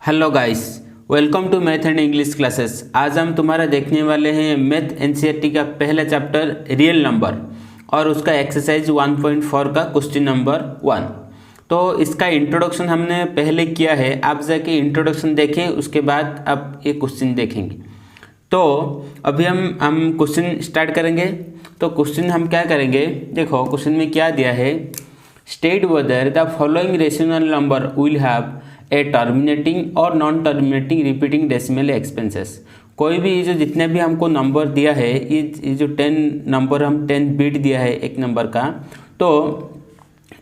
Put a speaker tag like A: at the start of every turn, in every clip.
A: Hello guys, welcome to math and English classes. आज हम तुम्हारा देखने वाले हैं मैथ एनसीईआरटी का पहला चैप्टर रियल नंबर और उसका एक्सरसाइज 1.4 का क्वेश्चन नंबर 1। तो इसका इंट्रोडक्शन हमने पहले किया है, आप जाके इंट्रोडक्शन देखें, उसके बाद आप ये क्वेश्चन देखेंगे। तो अभी हम क्वेश्चन स्टार्ट करेंगे। तो क्वेश्चन हम क्या करेंगे, देखो क्वेश्चन में क्या दिया है। State whether the following rational number will have a terminating और non terminating repeating decimal expansions. कोई भी जो जितने भी हमको नंबर दिया है, ये जो 10 नंबर, हम 10 बिट दिया है एक नंबर का, तो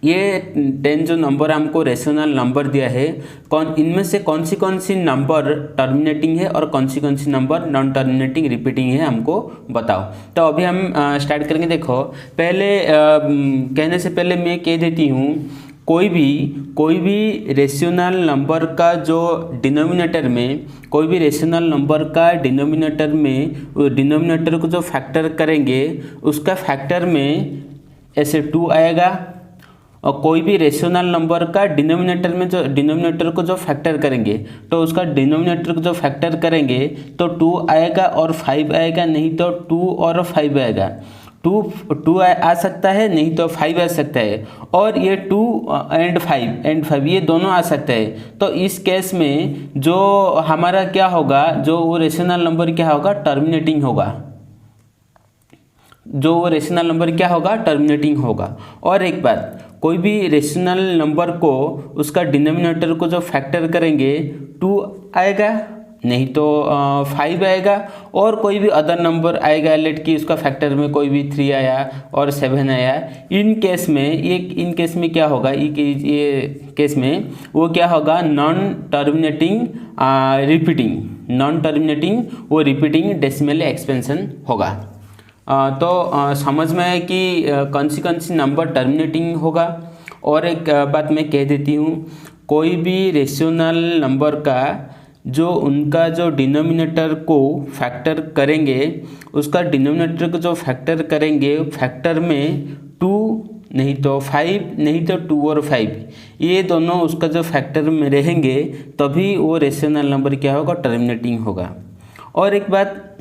A: ये 10 जो नंबर हमको रेशनल नंबर दिया है, इनमें से कौन सी नंबर टर्मिनेटिंग है और कौन सी नंबर नॉन टर्मिनेटिंग रिपीटिंग है, हमको बताओ। तो अभी हम स्टार्ट करेंगे। देखो पहले कहने से पहले मैं कह देती हूँ, कोई भी रेशनल नंबर का जो डिनोमिनेटर में, कोई भी रेशनल नंबर का डिनोमिनेटर में, डिनोमिनेटर को जो फैक्टर करेंगे उसका फैक्टर में ऐसे 2 आएगा। और कोई भी रेशनल नंबर का डिनोमिनेटर में जो डिनोमिनेटर को जो फैक्टर करेंगे, तो उसका डिनोमिनेटर को जो फैक्टर करेंगे तो 2 आएगा और 5 आएगा, नहीं तो 2 और 5 आएगा। 2 आ सकता है, नहीं तो 5 आ सकता है, और ये 2 एंड 5 ये दोनों आ सकता है। तो इस केस में जो हमारा क्या होगा, जो वो रेशनल नंबर क्या होगा, टर्मिनेटिंग होगा। जो वो रेशनल नंबर क्या होगा, टर्मिनेटिंग होगा। और एक बात, कोई भी रेशनल नंबर को उसका डिनोमिनेटर को जो फैक्टर करेंगे 2 आएगा, नहीं तो 5 आएगा, और कोई भी अदर नंबर आएगा, लेट कि उसका फैक्टर में कोई भी 3 आया और 7 आया। इन केस में क्या होगा, ये केस में वो क्या होगा, नॉन टर्मिनेटिंग वो रिपीटिंग डेसिमल एक्सपेंशन होगा। तो समझ में है कि कौन सी नंबर टर्मिनेटिंग होगा। और एक बात मैं कह देती हूँ, कोई भी रेशनल नंबर का जो उनका जो डिनोमिनेटर को फैक्टर करेंगे, उसका डिनोमिनेटर को जो फैक्टर करेंगे, फैक्टर में 2 नहीं तो 5, नहीं तो 2 और 5, ये दोनों उसका जो फैक्टर में रहेंगे, तभी वो रेशनल नंबर क्या होगा, टर्मिनेटिंग होगा। और एक बात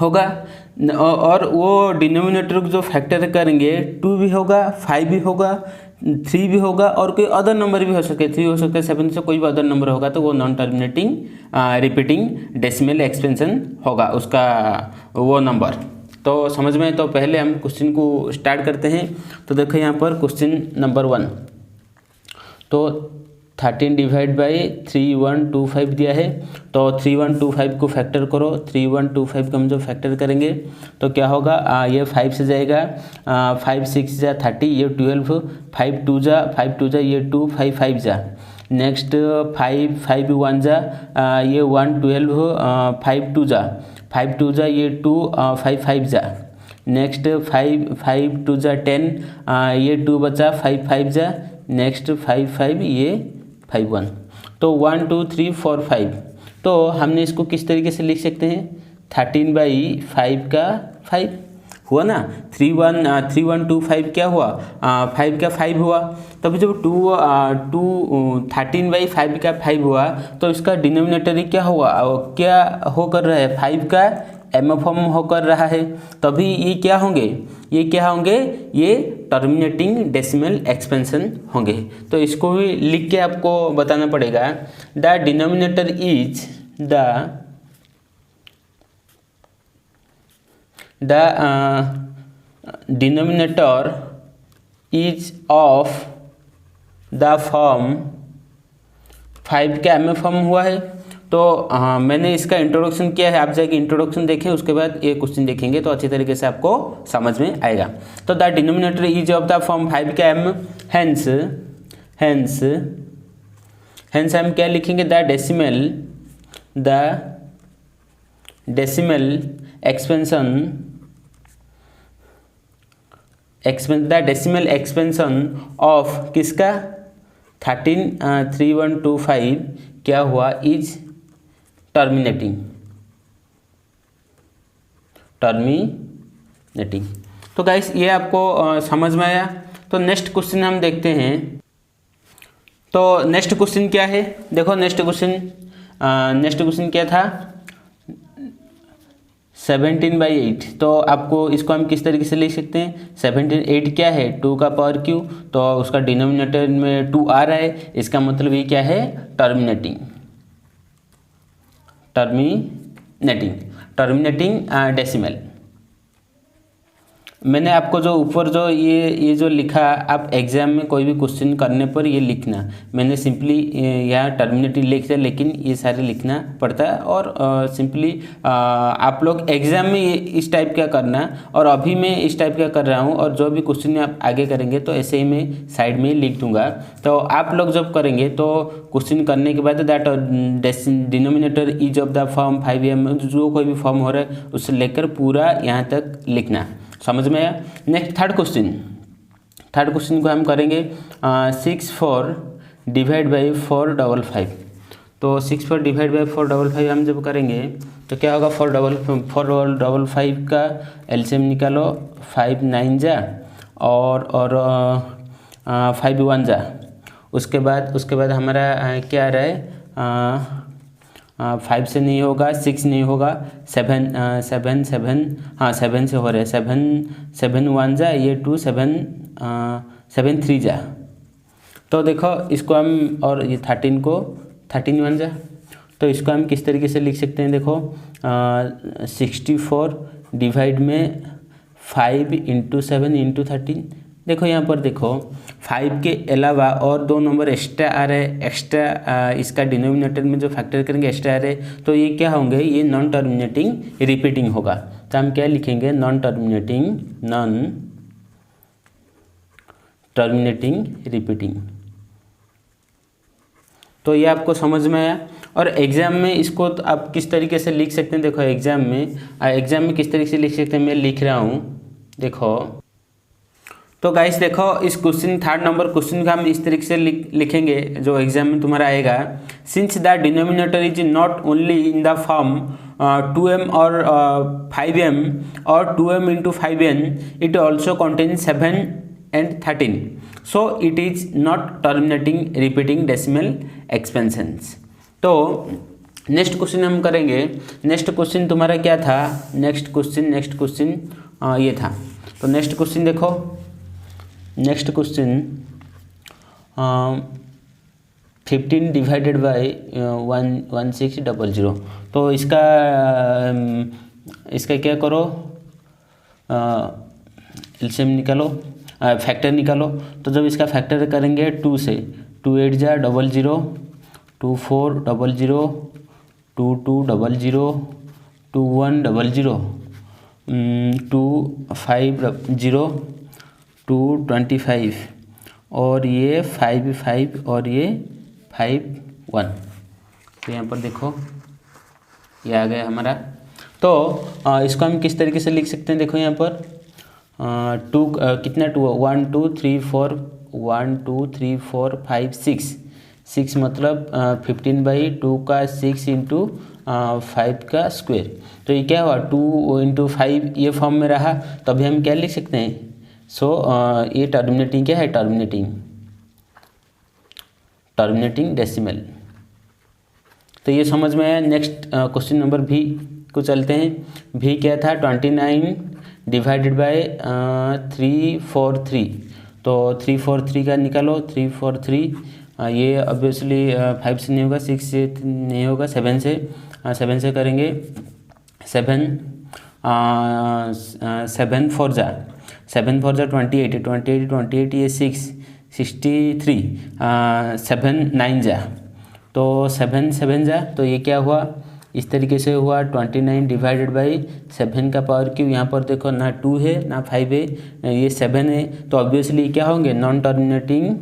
A: होगा, और वो डिनोमिनेटर को जो फैक्टर करेंगे 2 भी होगा, 5 भी होगा, 3 भी होगा, और कोई अदर नंबर भी हो सकते, 3 हो सकता है, 7 से कोई भी अदर नंबर होगा, तो वो non terminating repeating decimal expansion होगा उसका वो नंबर। तो समझ में। तो पहले हम क्वेश्चन को स्टार्ट करते हैं। तो देखो यहाँ पर क्वेश्चन नंबर 1, तो 13 डिवाइड बाई 3125 दिया है। तो 3125 को फैक्टर करो, 3125 को हम जो फैक्टर करेंगे तो क्या होगा, ये 5 से जाएगा, 5 6 जा 30, ये 12, 5 2 जा ये 2, 5 5 जा, नेक्स्ट 5 5 1 जा, ये 1 12, 5 2 जा ये 2, 5 5 जा, नेक्स्ट 5 5 2 जा 10, ये 2 बचा, 5 5 जा, नेक्स्ट 5 5 ये 5 1। तो 1 2 3 4 5। तो हमने इसको किस तरीके से लिख सकते हैं, 13/5 का 5 हुआ ना, 3125 क्या हुआ, 5 का 5 हुआ। तभी जब 13/5 का 5 हुआ, तो इसका डिनोमिनेटर क्या हुआ, क्या होकर रहा है, 5 का एमएफएम होकर रहा है, तभी ये क्या होंगे, ये टर्मिनेटिंग डेसिमल एक्सपेंशन होंगे। तो इसको भी लिख के आपको बताना पड़ेगा, the denominator is denominator is of the form 5 का एमएफएम हुआ है। तो मैंने इसका इंट्रोडक्शन किया है, आप जाके इंट्रोडक्शन देखें, उसके बाद ये क्वेश्चन देखेंगे तो अच्छी तरीके से आपको समझ में आएगा। तो the denominator is of the form 5 का एम, हेंस हम क्या लिखेंगे, द डेसिमल एक्सपेंशन ऑफ किसका, 3125 क्या हुआ, इज टर्मिनेटिंग। तो गाइस ये आपको समझ में आया। तो नेक्स्ट क्वेश्चन हम देखते हैं। तो नेक्स्ट क्वेश्चन क्या है, देखो नेक्स्ट क्वेश्चन क्या था, 17/8। तो आपको इसको हम किस तरीके से लिख सकते हैं, 8 क्या है, 2 का पावर क्यू, तो उसका डिनोमिनेटर में 2 आ रहा है, इसका मतलब ये क्या है, टर्मिनेटिंग डेसिमल। मैंने आपको जो ऊपर जो ये जो लिखा, आप एग्जाम में कोई भी क्वेश्चन करने पर ये लिखना, मैंने सिंपली यहाँ टर्मिनेटिंग लिख दिया, लेकिन ये सारे लिखना पड़ता है। और सिंपली आप लोग एग्जाम में ये इस टाइप का करना, और अभी मैं इस टाइप का कर रहा हूँ, और जो भी क्वेश्चन आप आगे करेंगे तो ऐसे ही मैं साइड में लिख दूंगा। तो आप लोग जब करेंगे तो क्वेश्चन करने के बाद that denominator is of the form 5m, जो कोई भी फॉर्म हो रहा है उससे लेकर पूरा यहाँ तक लिखना। समझ में आया। नेक्स्ट थर्ड क्वेश्चन को हम करेंगे 6/4 डिवाइड बाई 455। तो 6/4 डिवाइड बाई 455 हम जब करेंगे तो क्या होगा, 455 का एलसीएम निकालो, 5 9 जा और 5 1 जा। उसके बाद हमारा क्या आ रहा है, 5 से नहीं होगा, 6 नहीं होगा, 7 से हो रहा है, 7 1 जा, ये 2 7 3 जा। तो देखो इसको हम, और ये 13 को 13 1 जा, तो इसको हम किस तरीके से लिख सकते हैं, देखो 64 डिवाइड में 5 × 7 × 13। देखो यहाँ पर देखो 5 के अलावा और 2 नंबर एक्स्ट्रा आ रहे हैं, एक्स्ट्रा इसका डिनोमिनेटर में जो फैक्टर करेंगे एक्स्ट्रा आ रहे हैं, तो ये क्या होंगे, ये नॉन टर्मिनेटिंग रिपीटिंग होगा। तो हम क्या लिखेंगे, नॉन टर्मिनेटिंग रिपीटिंग। तो ये आपको समझ में आया। और एग्जाम में इसको तो आप किस तरीके से लिख सकते हैं, देखो एग्जाम में किस तरीके से लिख सकते हैं, मैं लिख रहा हूँ, देखो। तो गाइस देखो इस क्वेश्चन, थर्ड नंबर क्वेश्चन का हम इस तरीके से लिखेंगे जो एग्जाम में तुम्हारा आएगा। Since the denominator is not only in the form 2m और 5m और 2m × 5n, it also contains 7 and 13, so it is not terminating repeating decimal expansions। तो नेक्स्ट क्वेश्चन हम करेंगे। नेक्स्ट क्वेश्चन तुम्हारा क्या था, नेक्स्ट क्वेश्चन ये था। तो नेक्स्ट क्वेश्चन देखो, नेक्स्ट क्वेश्चन 15 डिवाइडेड बाई 1600। तो इसका क्या करो, एलसीएम निकालो, फैक्टर निकालो। तो जब इसका फैक्टर करेंगे 2 से, 2 8 जा 00, 2 4 00, 2 2 00, 2 1 00, 2 5 0, 2 25, और ये 5 5 और ये 5 1। तो यहाँ पर देखो ये आ गया हमारा। तो इसको हम किस तरीके से लिख सकते हैं, देखो यहाँ पर 2 कितना 2 1 2 3 4 1 2 3 4 5 6 मतलब 15/2 का 6 × 5 का स्क्वायर। तो ये क्या हुआ, 2 × 5 ये फॉर्म में रहा। तो अभी हम क्या लिख सकते हैं, ये टर्मिनेटिंग क्या है, टर्मिनेटिंग डेसिमल। तो ये समझ में आया। नेक्स्ट क्वेश्चन नंबर भी को चलते हैं। भी क्या था, 29 डिवाइडेड बाय 343। तो 343 का निकालो, 343 ये ऑब्वियसली 5 से नहीं होगा, 6 से नहीं होगा, 7 से करेंगे। 7 4 जा 28 ये 63, 7 9 जा, तो 7 7 जा, तो ये क्या हुआ, इस तरीके से हुआ 29 डिवाइडेड बाई 7 का पावर क्यूब। यहाँ पर देखो ना 2 है ना 5 है, ये 7 है, तो ऑब्वियसली क्या होंगे, नॉन टर्मिनेटिंग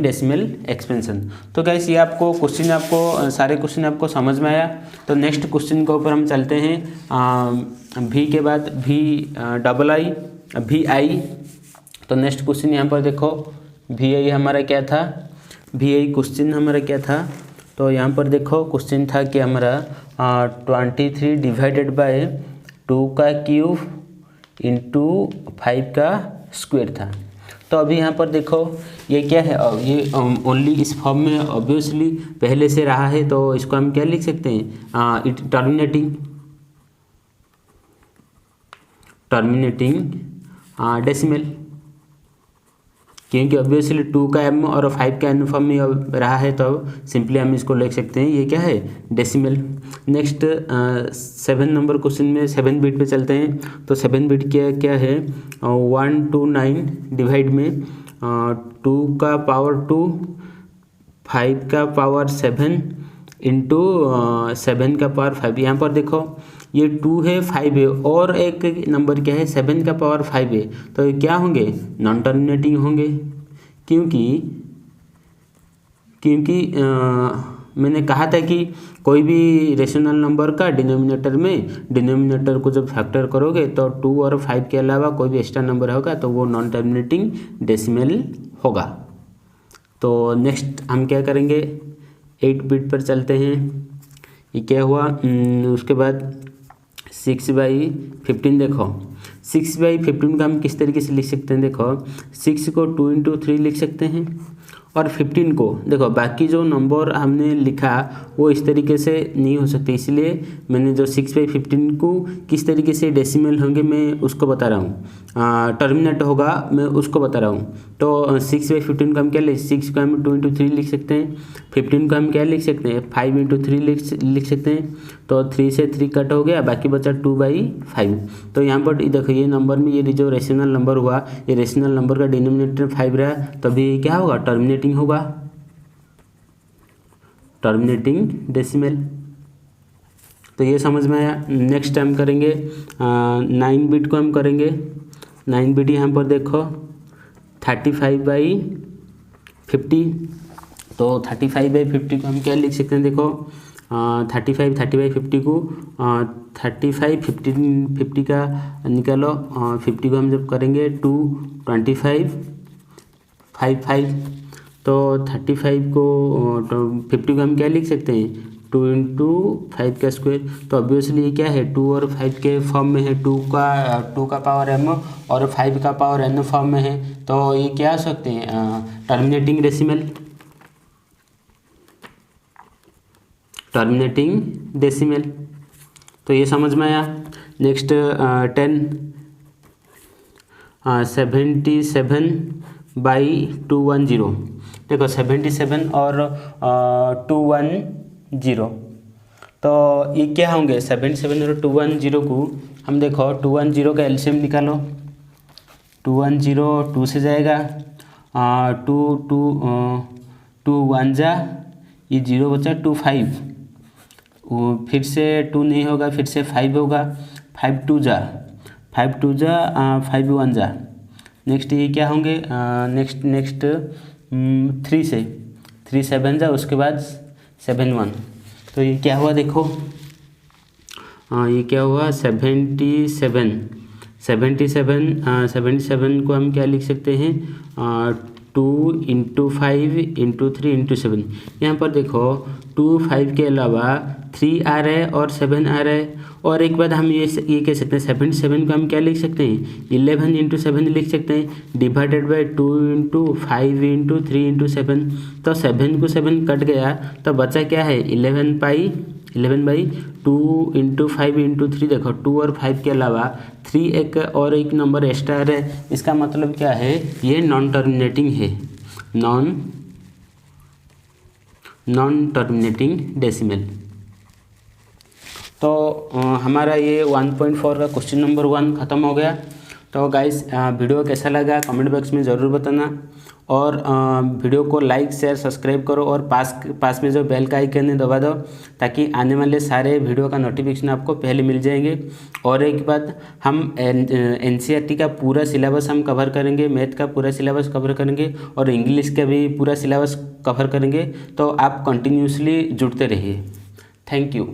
A: डेसिमल एक्सपेंशन। तो गाइस ये आपको क्वेश्चन, सारे क्वेश्चन आपको समझ में आया। तो नेक्स्ट क्वेश्चन के ऊपर हम चलते हैं। भी के बाद भी आई। तो नेक्स्ट क्वेश्चन यहाँ पर देखो, भी आई हमारा क्या था, भी आई क्वेश्चन हमारा क्या था। तो यहाँ पर देखो क्वेश्चन था कि हमारा 23 डिवाइडेड बाय 2 का क्यूब इंटू 5 का स्क्वायर था। तो अभी यहाँ पर देखो ये क्या है, ये ओनली इस फॉर्म में ऑब्वियसली पहले से रहा है, तो इसको हम क्या लिख सकते हैं, टर्मिनेटिंग डेसिमल, क्योंकि ऑब्वियसली 2 का m और 5 का n फॉर्म में रहा है, तो सिंपली हम इसको लिख सकते हैं ये क्या है, डेसिमल। नेक्स्ट 7 नंबर क्वेश्चन में 7 बिट पे चलते हैं। तो 7 बिट क्या है, 129 डिवाइड में 2 का पावर 2, 5 का पावर 7 इंटू 7 का पावर 5। यहाँ पर देखो ये 2 है, 5 है, और एक नंबर क्या है, 7 का पावर 5 है, तो ये क्या होंगे, नॉन टर्मिनेटिंग होंगे, क्योंकि मैंने कहा था कि कोई भी रेशनल नंबर का डिनोमिनेटर को जब फैक्टर करोगे तो 2 और 5 के अलावा कोई भी एक्स्ट्रा नंबर होगा तो वो नॉन टर्मिनेटिंग डेसिमल होगा। तो नेक्स्ट हम क्या करेंगे, 8 बिट पर चलते हैं। ये क्या हुआ, उसके बाद 6/15। देखो 6/15 का हम किस तरीके से लिख सकते हैं, देखो 6 को 2 इंटू 3 लिख सकते हैं, और 15 को देखो बाकी जो नंबर हमने लिखा वो इस तरीके से नहीं हो सकते, इसलिए मैंने जो 6/15 को किस तरीके से डेसिमल होंगे मैं उसको बता रहा हूँ, टर्मिनेट होगा मैं उसको बता रहा हूँ। तो 6/15 को हम क्या 6 को हम 2 इंटू 3 लिख सकते हैं, 15 को हम क्या लिख सकते हैं, 5 इंटू 3 लिख सकते हैं। तो 3 से 3 कट हो गया, बाकी बचा 2/5। तो यहाँ पर देखो ये नंबर में ये जो रेशनल नंबर हुआ, ये रेशनल नंबर का डिनोमिनेटर 5 रहा, तभी क्या होगा, टर्मिनेटिंग होगा, टर्मिनेटिंग डेसिमल। तो ये समझ में आया। नेक्स्ट टाइम करेंगे 9 बिट को हम करेंगे। 9 बिट यहाँ पर देखो 35/50। तो 35/50 को हम क्या लिख सकते हैं, देखो 30/50 को 50 का निकालो, 50 को हम जब करेंगे 2 25 5 तो 35 को 50 को हम क्या लिख सकते हैं, 2 इंटू 5 का स्क्वायर। तो ऑब्वियसली ये क्या है, 2 और 5 के फॉर्म में है, 2 का पावर m और 5 का पावर n फॉर्म में है, तो ये क्या हो सकते हैं, टर्मिनेटिंग डेसिमल। तो ये समझ में आया। नेक्स्ट 10 77/210। देखो 77 और 210, तो ये क्या होंगे, 77 और 210 को हम देखो 210 का एलसीएम निकालो, 210 2 से जाएगा, 2 1 जा, ये 0 बचा, 2 5, फिर से 2 नहीं होगा, फिर से 5 होगा, 5 2 जा, 5 1 जा। नेक्स्ट ये क्या होंगे, नेक्स्ट 3 से 3 7 जा, उसके बाद 7 1। तो ये क्या हुआ, देखो ये क्या हुआ, 77 को हम क्या लिख सकते हैं, 2 इंटू 5 इंटू 3 इंटू 7। यहाँ पर देखो 2 5 के अलावा 3 आ रहा है और 7 आ रहा है, और एक बात हम ये कह सकते हैं, 77 को हम क्या लिख सकते हैं, 11 इंटू 7 लिख सकते हैं, divided by 2 into 5 into 3 into 7। तो 7 को 7 कट गया, तो बचा क्या है, 11/2 इंटू 5 इंटू 3। देखो 2 और 5 के अलावा 3 एक नंबर एक्स्ट्रा है, इसका मतलब क्या है, ये नॉन टर्मिनेटिंग है, नॉन टर्मिनेटिंग डेसिमल। तो हमारा ये 1.4 का क्वेश्चन नंबर 1 ख़त्म हो गया। तो गाइस वीडियो कैसा लगा कमेंट बॉक्स में ज़रूर बताना, और वीडियो को लाइक शेयर सब्सक्राइब करो, और पास में जो बेल का आइकन है दबा दो, ताकि आने वाले सारे वीडियो का नोटिफिकेशन आपको पहले मिल जाएंगे। और एक बात, हम NCERT का पूरा सिलेबस हम कवर करेंगे, मैथ का पूरा सिलेबस कवर करेंगे, और इंग्लिश का भी पूरा सिलेबस कवर करेंगे। तो आप कंटिन्यूसली जुड़ते रहिए। Thank you.